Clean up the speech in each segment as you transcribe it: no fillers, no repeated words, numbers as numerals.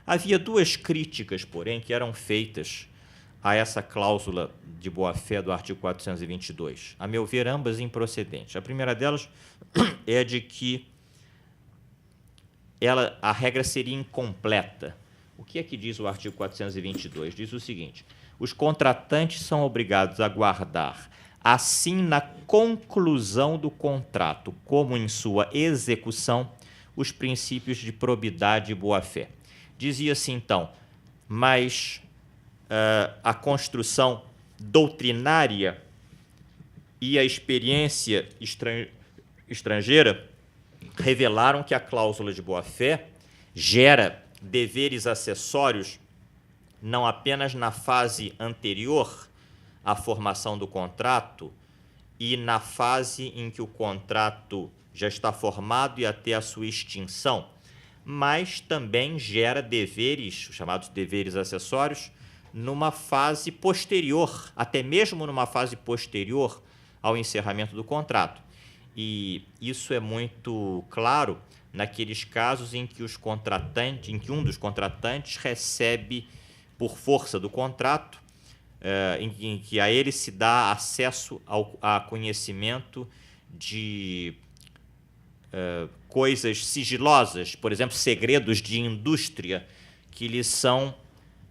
Havia duas críticas, porém, que eram feitas a essa cláusula de boa-fé do artigo 422. A meu ver, ambas improcedentes. A primeira delas é de que a regra seria incompleta. O que é que diz o artigo 422? Diz o seguinte: os contratantes são obrigados a guardar, assim na conclusão do contrato como em sua execução, os princípios de probidade e boa-fé. Dizia-se então, mas a construção doutrinária e a experiência estrangeira revelaram que a cláusula de boa-fé gera deveres acessórios não apenas na fase anterior à formação do contrato e na fase em que o contrato já está formado e até a sua extinção, mas também gera deveres, chamados deveres acessórios, numa fase posterior, até mesmo numa fase posterior ao encerramento do contrato. E isso é muito claro naqueles casos em que um dos contratantes recebe, por força do contrato, em que a ele se dá acesso a conhecimento de coisas sigilosas, por exemplo, segredos de indústria que lhes são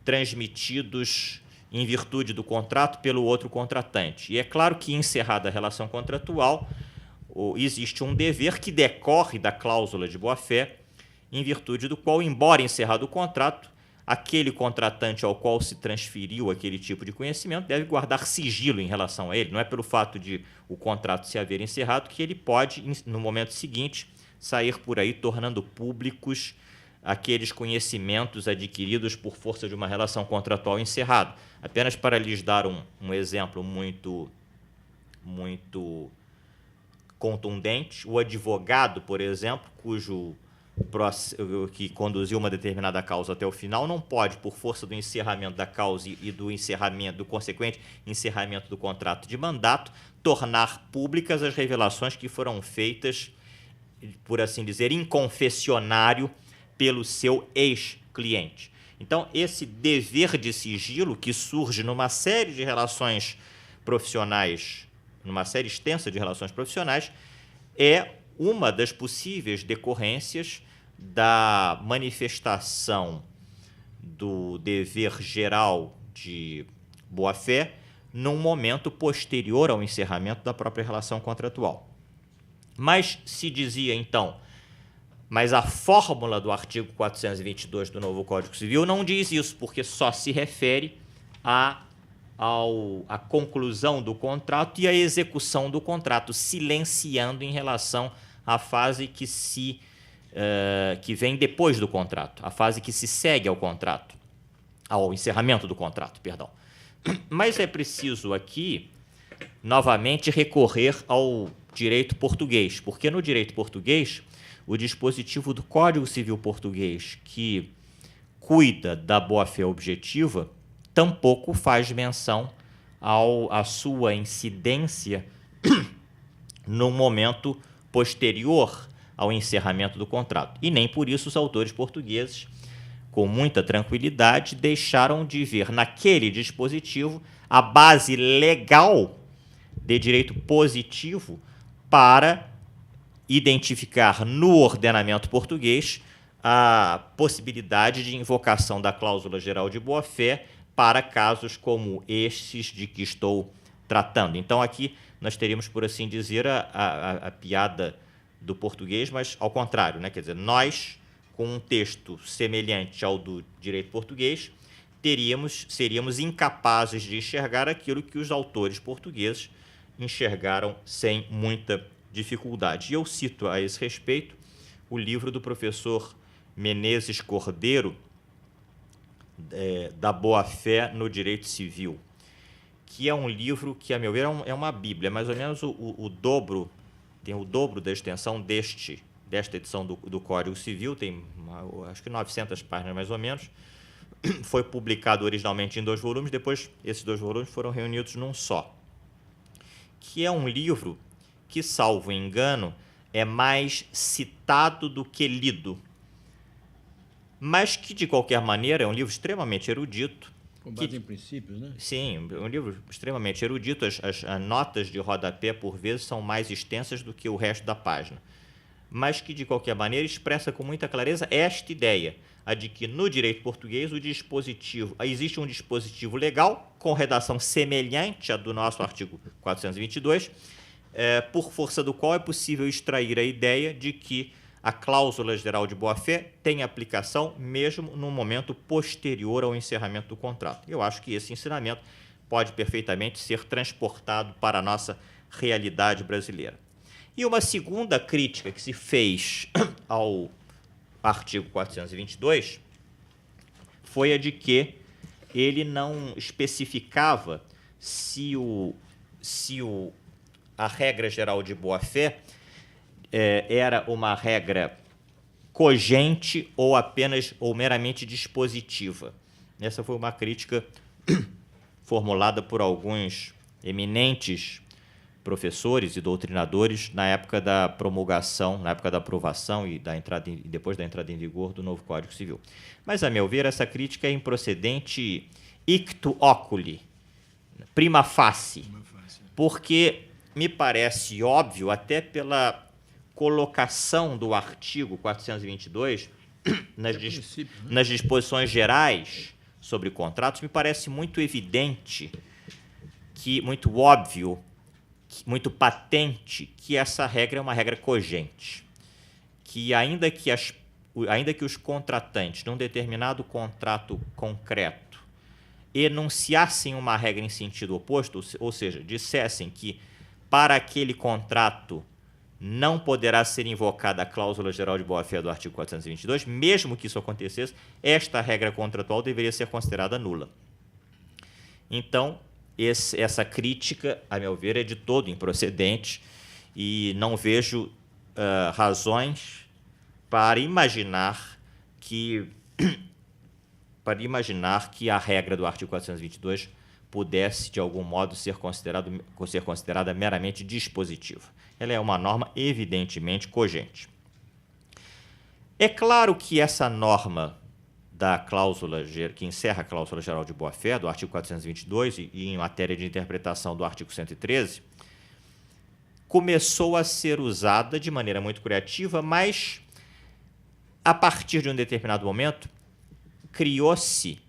transmitidos em virtude do contrato pelo outro contratante. E é claro que, encerrada a relação contratual, existe um dever que decorre da cláusula de boa-fé, em virtude do qual, embora encerrado o contrato, aquele contratante ao qual se transferiu aquele tipo de conhecimento deve guardar sigilo em relação a ele. Não é pelo fato de o contrato se haver encerrado que ele pode, no momento seguinte, sair por aí tornando públicos aqueles conhecimentos adquiridos por força de uma relação contratual encerrada. Apenas para lhes dar um exemplo muito contundente, o advogado, por exemplo, que conduziu uma determinada causa até o final, não pode, por força do encerramento da causa e do consequente encerramento do contrato de mandato, tornar públicas as revelações que foram feitas, por assim dizer, em confessionário pelo seu ex-cliente. Então, esse dever de sigilo que surge numa série de relações profissionais, numa série extensa de relações profissionais, é uma das possíveis decorrências da manifestação do dever geral de boa-fé num momento posterior ao encerramento da própria relação contratual. Mas se dizia, então, mas a fórmula do artigo 422 do novo Código Civil não diz isso, porque só se refere à conclusão do contrato e à execução do contrato, silenciando em relação à fase que vem depois do contrato, a fase que se segue ao contrato, ao encerramento do contrato, perdão. Mas é preciso aqui, novamente, recorrer ao direito português, porque no direito português, o dispositivo do Código Civil português que cuida da boa-fé objetiva tampouco faz menção à sua incidência no momento posterior ao encerramento do contrato. E nem por isso os autores portugueses, com muita tranquilidade, deixaram de ver naquele dispositivo a base legal de direito positivo para identificar no ordenamento português a possibilidade de invocação da cláusula geral de boa-fé para casos como estes de que estou tratando. Então, aqui nós teríamos, por assim dizer, a piada do português, mas ao contrário, né? Quer dizer, nós, com um texto semelhante ao do direito português, seríamos incapazes de enxergar aquilo que os autores portugueses enxergaram sem muita dificuldade. E eu cito a esse respeito o livro do professor Menezes Cordeiro, da boa-fé no direito civil, que é um livro que, a meu ver, é uma bíblia, mais ou menos o dobro, tem o dobro da extensão desta edição do Código Civil, tem acho que 900 páginas mais ou menos, foi publicado originalmente em 2 volumes, depois esses 2 volumes foram reunidos num só, que é um livro que, salvo engano, é mais citado do que lido. mas que, de qualquer maneira, é um livro extremamente erudito. Com base em princípios, né? Sim, é um livro extremamente erudito. As notas de rodapé, por vezes, são mais extensas do que o resto da página, mas que, de qualquer maneira, expressa com muita clareza esta ideia, a de que, no direito português, existe um dispositivo legal com redação semelhante à do nosso artigo 422, por força do qual é possível extrair a ideia de que a cláusula geral de boa-fé tem aplicação mesmo no momento posterior ao encerramento do contrato. Eu acho que esse ensinamento pode perfeitamente ser transportado para a nossa realidade brasileira. E uma segunda crítica que se fez ao artigo 422 foi a de que ele não especificava se a regra geral de boa-fé era uma regra cogente ou apenas ou meramente dispositiva. Essa foi uma crítica formulada por alguns eminentes professores e doutrinadores na época da promulgação, na época da aprovação e depois da entrada em vigor do novo Código Civil. Mas, a meu ver, essa crítica é improcedente ictu oculi, prima facie, porque me parece óbvio, até pela colocação do artigo 422 nas disposições gerais sobre contratos, me parece muito evidente, muito óbvio, muito patente que essa regra é uma regra cogente, que ainda que os contratantes, num determinado contrato concreto, enunciassem uma regra em sentido oposto, ou seja, dissessem que para aquele contrato não poderá ser invocada a cláusula geral de boa-fé do artigo 422, mesmo que isso acontecesse, esta regra contratual deveria ser considerada nula. Então, essa crítica, a meu ver, é de todo improcedente e não vejo razões para imaginar que a regra do artigo 422 pudesse, de algum modo, ser considerada meramente dispositiva. Ela é uma norma evidentemente cogente. É claro que essa norma da cláusula que encerra a cláusula geral de boa-fé, do artigo 422, e em matéria de interpretação do artigo 113, começou a ser usada de maneira muito criativa, mas, a partir de um determinado momento, criou-se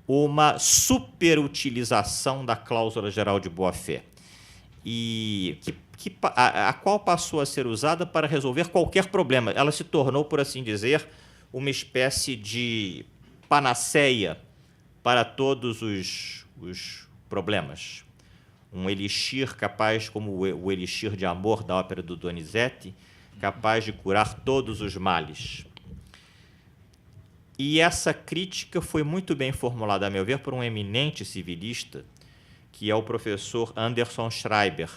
uma superutilização da cláusula geral de boa-fé, e a qual passou a ser usada para resolver qualquer problema. Ela se tornou, por assim dizer, uma espécie de panaceia para todos os problemas. Um elixir capaz, como o elixir de amor da ópera do Donizetti, capaz de curar todos os males. E essa crítica foi muito bem formulada, a meu ver, por um eminente civilista, que é o professor Anderson Schreiber,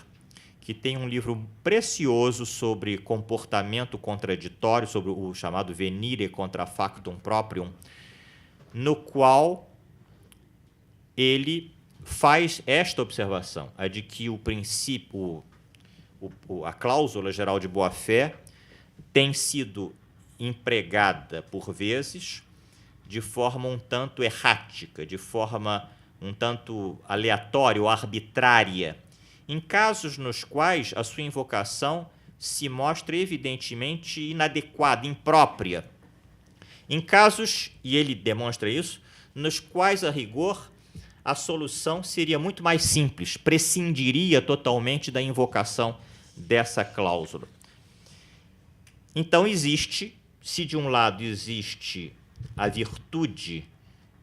que tem um livro precioso sobre comportamento contraditório, sobre o chamado venire contra factum proprium, no qual ele faz esta observação, a de que o princípio, a cláusula geral de boa-fé tem sido empregada, por vezes, de forma um tanto errática, de forma um tanto aleatória ou arbitrária, em casos nos quais a sua invocação se mostra evidentemente inadequada, imprópria. Em casos, e ele demonstra isso, nos quais, a rigor, a solução seria muito mais simples, prescindiria totalmente da invocação dessa cláusula. Então, se de um lado existe a virtude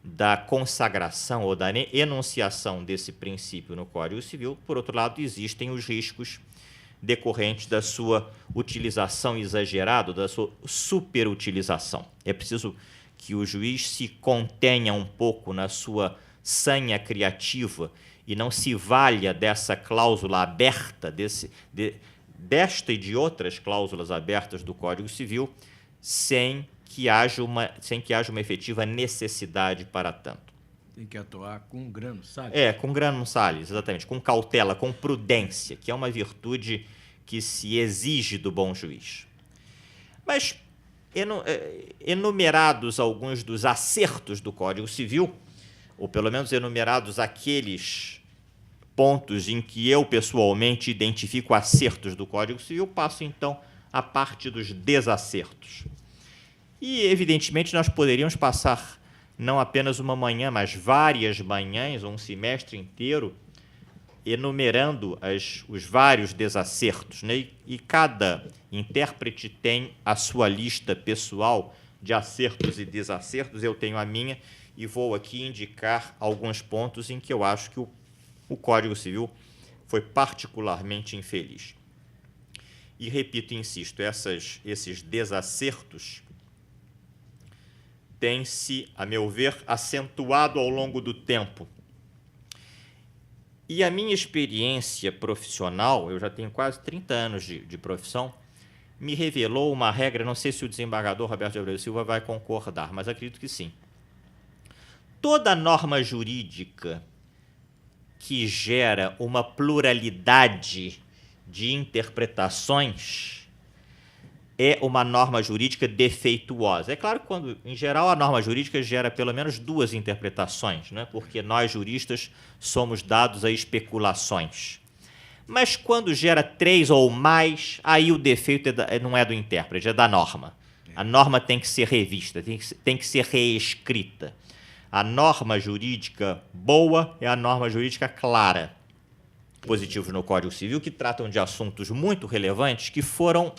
da consagração ou da enunciação desse princípio no Código Civil, por outro lado, existem os riscos decorrentes da sua utilização exagerada, da sua superutilização. É preciso que o juiz se contenha um pouco na sua sanha criativa e não se valha dessa cláusula aberta, desta e de outras cláusulas abertas do Código Civil, sem que haja uma efetiva necessidade para tanto. Tem que atuar com grano salis. Com grano salis, exatamente, com cautela, com prudência, que é uma virtude que se exige do bom juiz. Mas, enumerados alguns dos acertos do Código Civil, ou pelo menos enumerados aqueles pontos em que eu pessoalmente identifico acertos do Código Civil, passo então à parte dos desacertos. E, evidentemente, nós poderíamos passar não apenas uma manhã, mas várias manhãs, ou um semestre inteiro, enumerando os vários desacertos, né? E cada intérprete tem a sua lista pessoal de acertos e desacertos, eu tenho a minha, e vou aqui indicar alguns pontos em que eu acho que o Código Civil foi particularmente infeliz. E repito e insisto, esses desacertos têm-se, a meu ver, acentuado ao longo do tempo. E a minha experiência profissional, eu já tenho quase 30 anos de profissão, me revelou uma regra, não sei se o desembargador Roberto de Abreu Silva vai concordar, mas acredito que sim. Toda norma jurídica que gera uma pluralidade de interpretações é uma norma jurídica defeituosa. É claro que, quando, em geral, a norma jurídica gera pelo menos duas interpretações, né? Porque nós, juristas, somos dados a especulações. Mas quando gera três ou mais, aí o defeito não é do intérprete, é da norma. A norma tem que ser revista, tem que ser reescrita. A norma jurídica boa é a norma jurídica clara. Positivos no Código Civil que tratam de assuntos muito relevantes que foram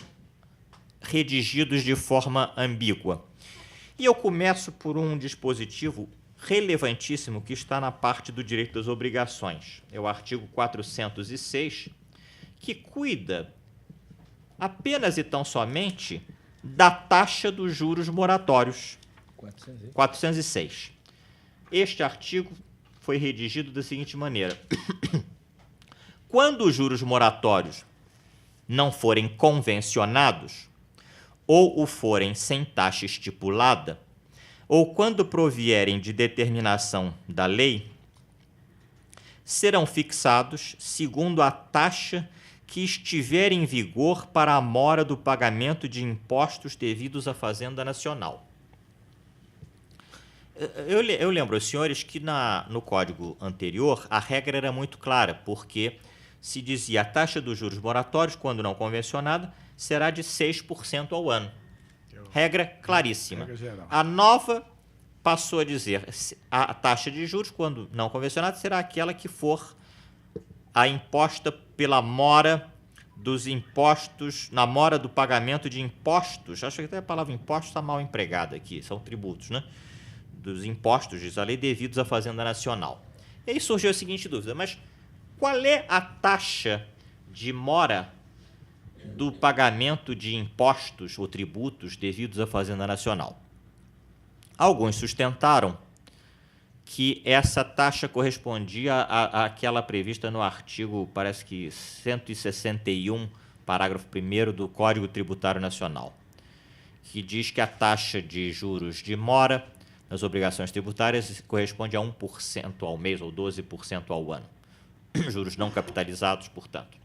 redigidos de forma ambígua. E eu começo por um dispositivo relevantíssimo que está na parte do direito das obrigações. É o artigo 406, que cuida apenas e tão somente da taxa dos juros moratórios. 406. Este artigo foi redigido da seguinte maneira: quando os juros moratórios não forem convencionados, ou o forem sem taxa estipulada, ou quando provierem de determinação da lei, serão fixados segundo a taxa que estiver em vigor para a mora do pagamento de impostos devidos à Fazenda Nacional. Eu lembro aos senhores que no código anterior a regra era muito clara, porque se dizia a taxa dos juros moratórios, quando não convencionada, será de 6% ao ano. Regra claríssima. A nova passou a dizer a taxa de juros, quando não convencionada, será aquela que for a imposta pela mora dos impostos, na mora do pagamento de impostos. Acho que até a palavra impostos está mal empregada aqui, são tributos, né? Dos impostos, diz a lei, devidos à Fazenda Nacional. E aí surgiu a seguinte dúvida: mas qual é a taxa de mora do pagamento de impostos ou tributos devidos à Fazenda Nacional? Alguns sustentaram que essa taxa correspondia àquela prevista no artigo, parece que 161, parágrafo 1º do Código Tributário Nacional, que diz que a taxa de juros de mora nas obrigações tributárias corresponde a 1% ao mês ou 12% ao ano. Juros não capitalizados, portanto.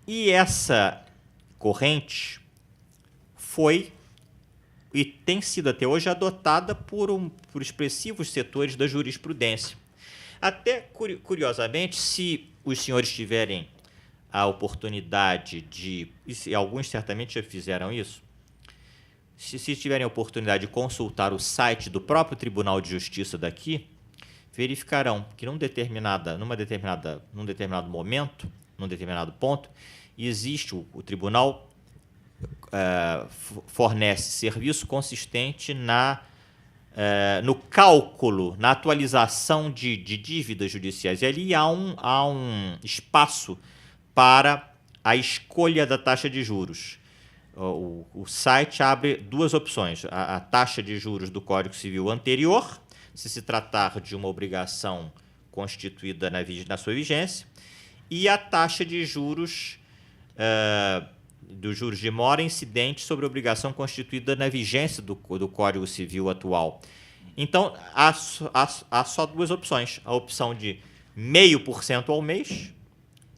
E essa corrente foi e tem sido até hoje adotada por expressivos setores da jurisprudência. Até, curiosamente, se os senhores tiverem a oportunidade e alguns certamente já fizeram isso, se tiverem a oportunidade de consultar o site do próprio Tribunal de Justiça daqui, verificarão que num determinado momento, num determinado ponto, existe o tribunal fornece serviço consistente no cálculo, na atualização de dívidas judiciais. E ali há um espaço para a escolha da taxa de juros. O site abre duas opções: a taxa de juros do Código Civil anterior, se tratar de uma obrigação constituída na sua vigência, e a taxa de juros dos juros de mora incidente sobre a obrigação constituída na vigência do Código Civil atual. Então, há só duas opções: a opção de 0,5% ao mês,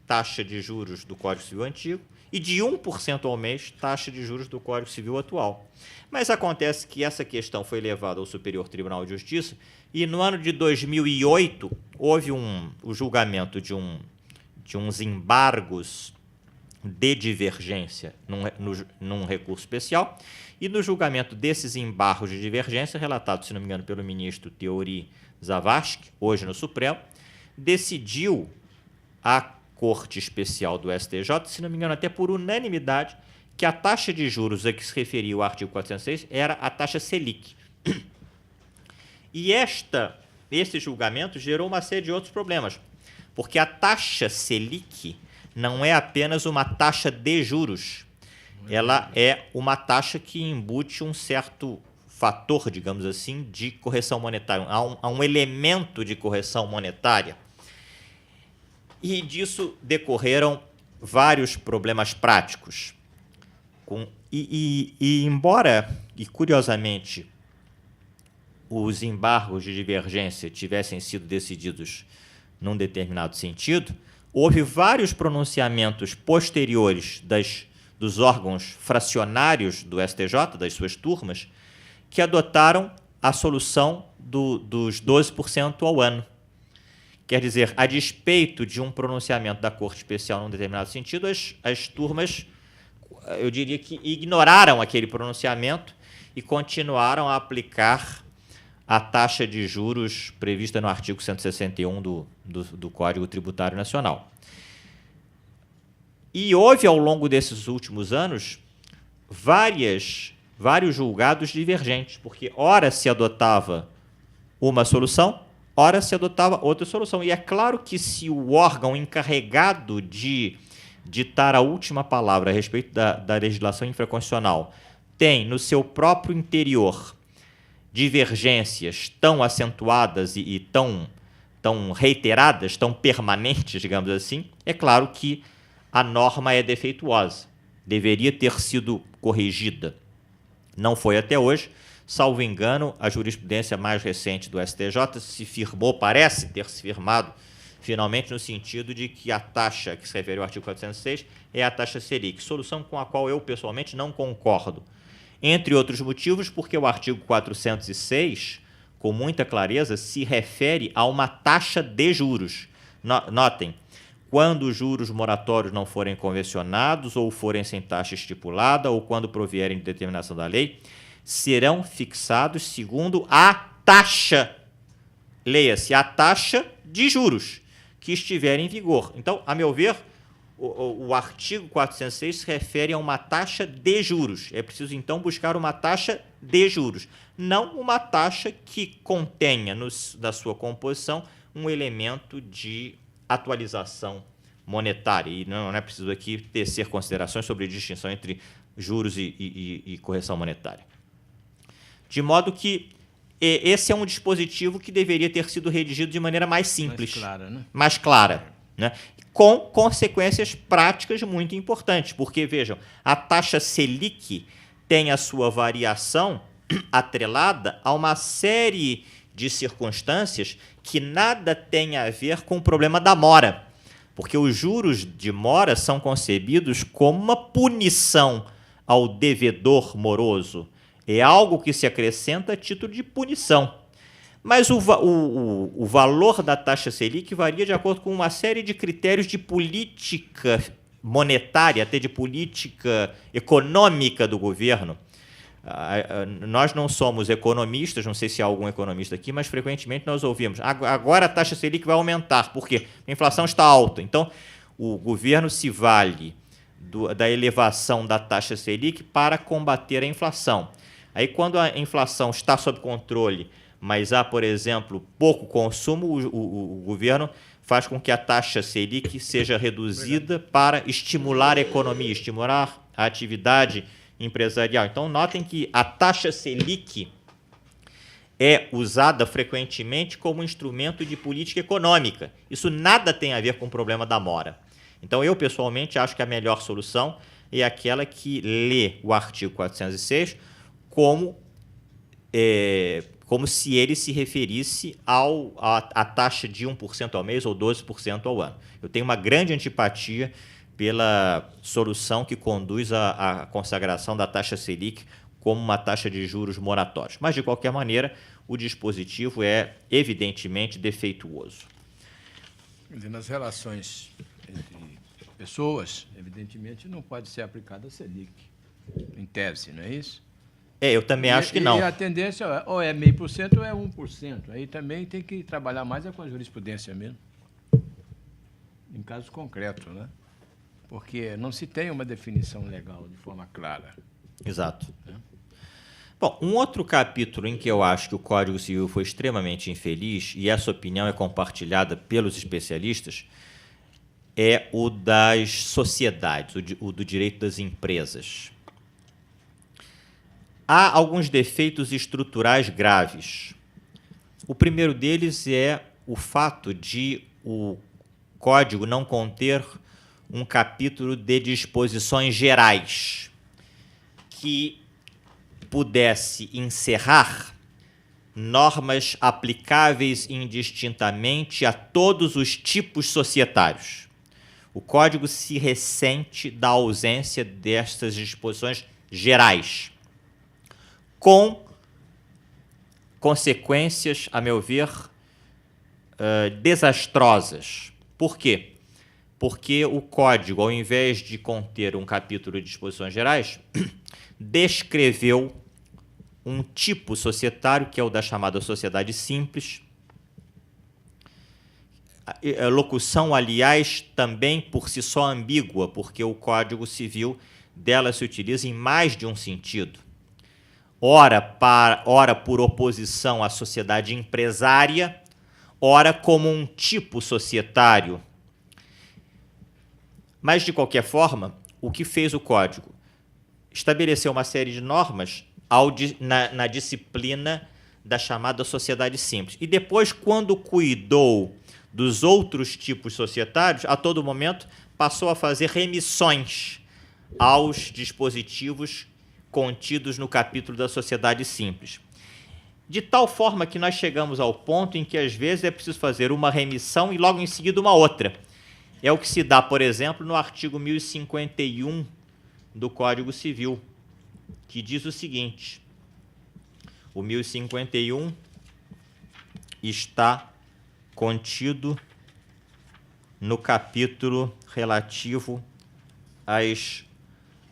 taxa de juros do Código Civil antigo, e de 1% ao mês, taxa de juros do Código Civil atual. Mas acontece que essa questão foi levada ao Superior Tribunal de Justiça e no ano de 2008 houve o julgamento de uns embargos de divergência num recurso especial, e no julgamento desses embargos de divergência, relatado, se não me engano, pelo ministro Teori Zavascki, hoje no Supremo, decidiu a Corte Especial do STJ, se não me engano, até por unanimidade, que a taxa de juros a que se referia o artigo 406 era a taxa Selic. E esse julgamento gerou uma série de outros problemas, porque a taxa Selic não é apenas uma taxa de juros, ela é uma taxa que embute um certo fator, digamos assim, de correção monetária, há um elemento de correção monetária. E disso decorreram vários problemas práticos. Embora, e curiosamente, os embargos de divergência tivessem sido decididos num determinado sentido, houve vários pronunciamentos posteriores dos órgãos fracionários do STJ, das suas turmas, que adotaram a solução dos 12% ao ano. Quer dizer, a despeito de um pronunciamento da Corte Especial num determinado sentido, as turmas, eu diria que ignoraram aquele pronunciamento e continuaram a aplicar a taxa de juros prevista no artigo 161 do Código Tributário Nacional. E houve, ao longo desses últimos anos, vários julgados divergentes, porque ora se adotava uma solução, ora se adotava outra solução. E é claro que se o órgão encarregado de ditar a última palavra a respeito da legislação infraconstitucional tem no seu próprio interior divergências tão acentuadas e tão reiteradas, tão permanentes, digamos assim, é claro que a norma é defeituosa, deveria ter sido corrigida. Não foi até hoje. Salvo engano, a jurisprudência mais recente do STJ se firmou, parece ter se firmado, finalmente, no sentido de que a taxa que se refere ao artigo 406 é a taxa Selic, solução com a qual eu, pessoalmente, não concordo. Entre outros motivos, porque o artigo 406, com muita clareza, se refere a uma taxa de juros. Notem, quando os juros moratórios não forem convencionados ou forem sem taxa estipulada ou quando provierem de determinação da lei, serão fixados segundo a taxa, leia-se, a taxa de juros que estiver em vigor. Então, a meu ver, o artigo 406 se refere a uma taxa de juros. É preciso, então, buscar uma taxa de juros, não uma taxa que contenha na sua composição um elemento de atualização monetária. E não é preciso aqui tecer considerações sobre a distinção entre juros e correção monetária. De modo que esse é um dispositivo que deveria ter sido redigido de maneira mais simples. Mais clara, né? Com consequências práticas muito importantes, porque, vejam, a taxa Selic tem a sua variação atrelada a uma série de circunstâncias que nada tem a ver com o problema da mora, porque os juros de mora são concebidos como uma punição ao devedor moroso. É algo que se acrescenta a título de punição. Mas o valor da taxa Selic varia de acordo com uma série de critérios de política monetária, até de política econômica do governo. Nós não somos economistas, não sei se há algum economista aqui, mas frequentemente nós ouvimos: agora a taxa Selic vai aumentar. Por quê? A inflação está alta. Então, o governo se vale da elevação da taxa Selic para combater a inflação. Aí, quando a inflação está sob controle, mas há, por exemplo, pouco consumo, o governo faz com que a taxa Selic seja reduzida para estimular a economia, estimular a atividade empresarial. Então, notem que a taxa Selic é usada frequentemente como instrumento de política econômica. Isso nada tem a ver com o problema da mora. Então, eu, pessoalmente, acho que a melhor solução é aquela que lê o artigo 406 como se ele se referisse à taxa de 1% ao mês ou 12% ao ano. Eu tenho uma grande antipatia pela solução que conduz à consagração da taxa Selic como uma taxa de juros moratórios. Mas, de qualquer maneira, o dispositivo é evidentemente defeituoso. Nas relações entre pessoas, evidentemente, não pode ser aplicada a Selic, em tese, não é isso? Eu também acho que não. E a tendência ou é 0,5% ou é 1%. Aí também tem que trabalhar mais com a jurisprudência mesmo, em casos concretos, né? Porque não se tem uma definição legal de forma clara. Exato. Bom, um outro capítulo em que eu acho que o Código Civil foi extremamente infeliz, e essa opinião é compartilhada pelos especialistas, é o das sociedades, o do direito das empresas. Há alguns defeitos estruturais graves. O primeiro deles é o fato de o Código não conter um capítulo de disposições gerais que pudesse encerrar normas aplicáveis indistintamente a todos os tipos societários. O Código se ressente da ausência destas disposições gerais, com consequências, a meu ver, desastrosas. Por quê? Porque o Código, ao invés de conter um capítulo de disposições gerais, descreveu um tipo societário, que é o da chamada sociedade simples. A locução, aliás, também por si só ambígua, porque o Código Civil dela se utiliza em mais de um sentido. Ora por oposição à sociedade empresária, ora como um tipo societário. Mas, de qualquer forma, o que fez o Código? Estabeleceu uma série de normas na disciplina da chamada sociedade simples. E depois, quando cuidou dos outros tipos societários, a todo momento passou a fazer remissões aos dispositivos contidos no capítulo da sociedade simples. De tal forma que nós chegamos ao ponto em que, às vezes, é preciso fazer uma remissão e logo em seguida uma outra. É o que se dá, por exemplo, no artigo 1051 do Código Civil, que diz o seguinte: o 1051 está contido no capítulo relativo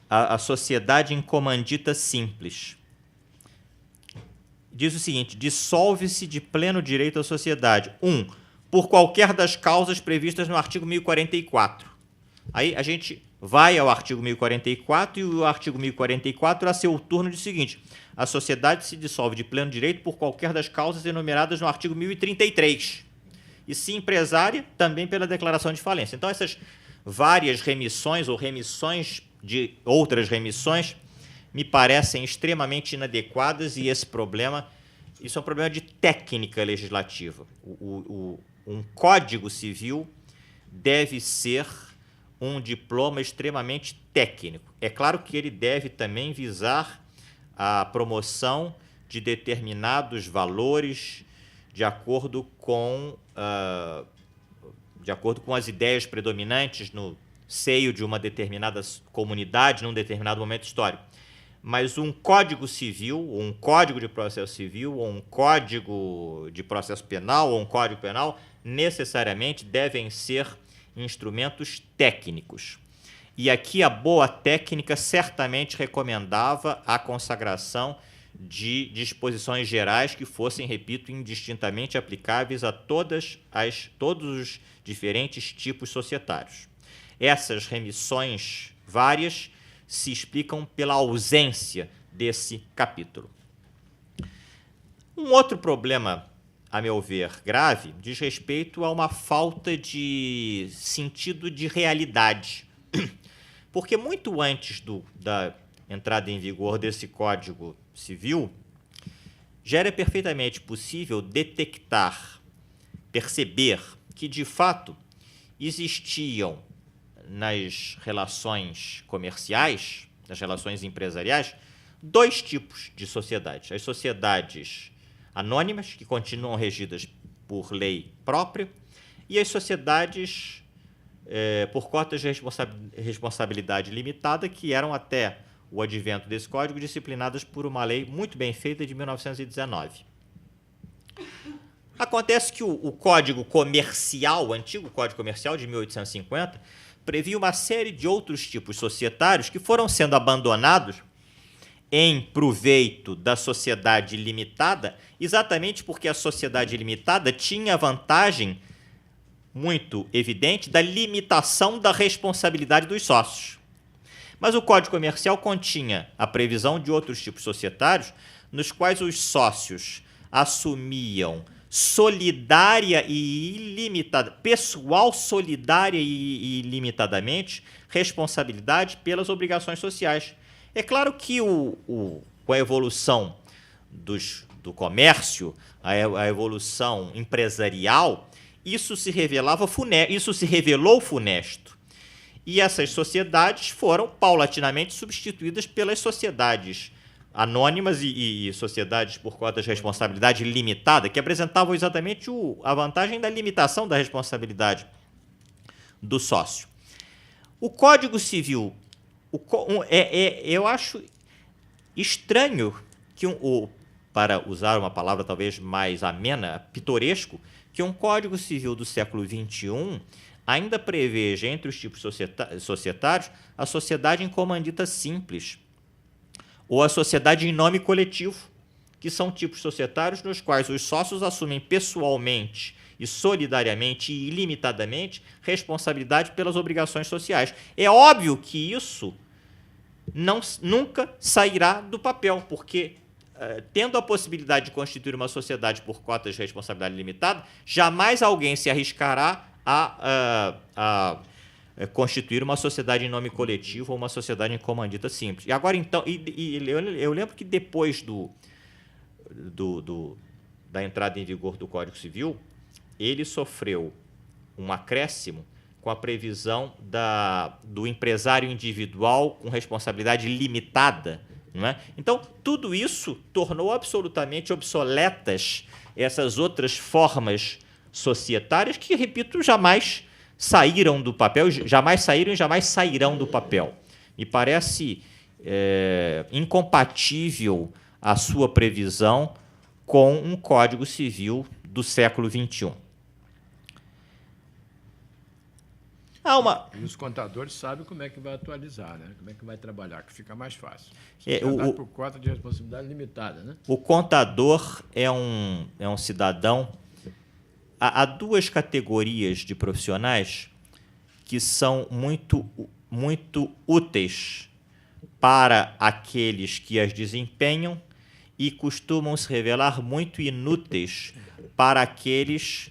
à sociedade em comandita simples. Diz o seguinte: dissolve-se de pleno direito a sociedade. 1. Por qualquer das causas previstas no artigo 1044. Aí a gente vai ao artigo 1044 e o artigo 1044, a seu turno, diz o seguinte: a sociedade se dissolve de pleno direito por qualquer das causas enumeradas no artigo 1033. E se empresária, também pela declaração de falência. Então, essas várias remissões ou remissões de outras remissões me parecem extremamente inadequadas, e isso é um problema de técnica legislativa. Um Código Civil deve ser um diploma extremamente técnico. É claro que ele deve também visar a promoção de determinados valores de acordo com as ideias predominantes no seio de uma determinada comunidade, num determinado momento histórico. Mas um Código Civil, um Código de Processo Civil, ou um Código de Processo Penal, ou um Código Penal, necessariamente devem ser instrumentos técnicos. E aqui a boa técnica certamente recomendava a consagração de disposições gerais que fossem, repito, indistintamente aplicáveis a todos os diferentes tipos societários. Essas remissões várias se explicam pela ausência desse capítulo. Um outro problema, a meu ver, grave, diz respeito a uma falta de sentido de realidade. Porque muito antes da entrada em vigor desse Código Civil, já era perfeitamente possível detectar, perceber que, de fato, existiam nas relações comerciais, nas relações empresariais, dois tipos de sociedades. As sociedades anônimas, que continuam regidas por lei própria, e as sociedades por cotas de responsabilidade limitada, que eram até o advento desse código disciplinadas por uma lei muito bem feita de 1919. Acontece que o Código Comercial, o antigo Código Comercial de 1850, previa uma série de outros tipos societários que foram sendo abandonados em proveito da sociedade limitada, exatamente porque a sociedade limitada tinha a vantagem muito evidente da limitação da responsabilidade dos sócios. Mas o Código Comercial continha a previsão de outros tipos societários nos quais os sócios assumiam solidária e ilimitada, pessoal solidária e ilimitadamente, responsabilidade pelas obrigações sociais. É claro que com a evolução do comércio, a evolução empresarial, isso se revelou funesto. E essas sociedades foram paulatinamente substituídas pelas sociedades anônimas e sociedades por cotas de responsabilidade limitada, que apresentavam exatamente a vantagem da limitação da responsabilidade do sócio. O Código Civil, eu acho estranho que, para usar uma palavra talvez mais amena, pitoresco, que um Código Civil do século XXI ainda preveja entre os tipos societários a sociedade em comandita simples, ou a sociedade em nome coletivo, que são tipos societários nos quais os sócios assumem pessoalmente e solidariamente e ilimitadamente responsabilidade pelas obrigações sociais. É óbvio que isso nunca sairá do papel, porque, tendo a possibilidade de constituir uma sociedade por cotas de responsabilidade limitada, jamais alguém se arriscará a constituir uma sociedade em nome coletivo ou uma sociedade em comandita simples. E agora, então, eu lembro que depois da entrada em vigor do Código Civil, ele sofreu um acréscimo com a previsão do empresário individual com responsabilidade limitada. Não é? Então, tudo isso tornou absolutamente obsoletas essas outras formas societárias que, repito, jamais saíram do papel, jamais saíram e jamais sairão do papel. Me parece incompatível a sua previsão com um Código Civil do século XXI. E os contadores sabem como é que vai atualizar, né? Como é que vai trabalhar, que fica mais fácil. Por cota de responsabilidade limitada, né? O contador é um cidadão. Há duas categorias de profissionais que são muito, muito úteis para aqueles que as desempenham e costumam se revelar muito inúteis para aqueles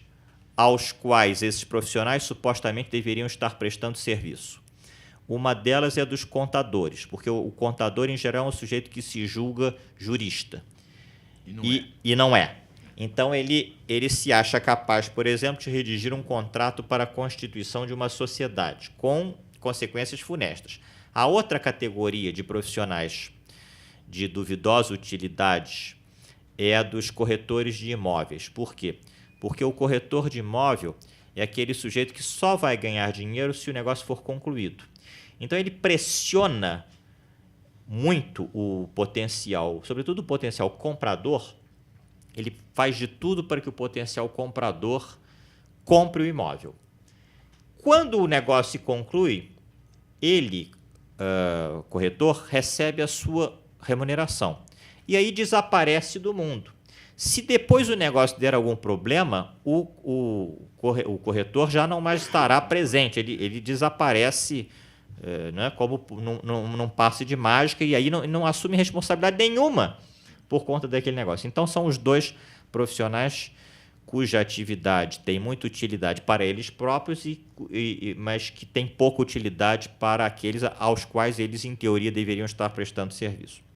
aos quais esses profissionais supostamente deveriam estar prestando serviço. Uma delas é a dos contadores, porque o contador, em geral, é um sujeito que se julga jurista. E não é. Então, ele se acha capaz, por exemplo, de redigir um contrato para a constituição de uma sociedade, com consequências funestas. A outra categoria de profissionais de duvidosa utilidade é a dos corretores de imóveis. Por quê? Porque o corretor de imóvel é aquele sujeito que só vai ganhar dinheiro se o negócio for concluído. Então, ele pressiona muito o potencial, sobretudo o potencial comprador. Ele faz de tudo para que o potencial comprador compre o imóvel. Quando o negócio se conclui, ele, corretor, recebe a sua remuneração. E aí desaparece do mundo. Se depois o negócio der algum problema, o corretor já não mais estará presente. Ele desaparece, né, como num passe de mágica, e aí não assume responsabilidade nenhuma por conta daquele negócio. Então, são os dois profissionais cuja atividade tem muita utilidade para eles próprios, mas que tem pouca utilidade para aqueles aos quais eles, em teoria, deveriam estar prestando serviço.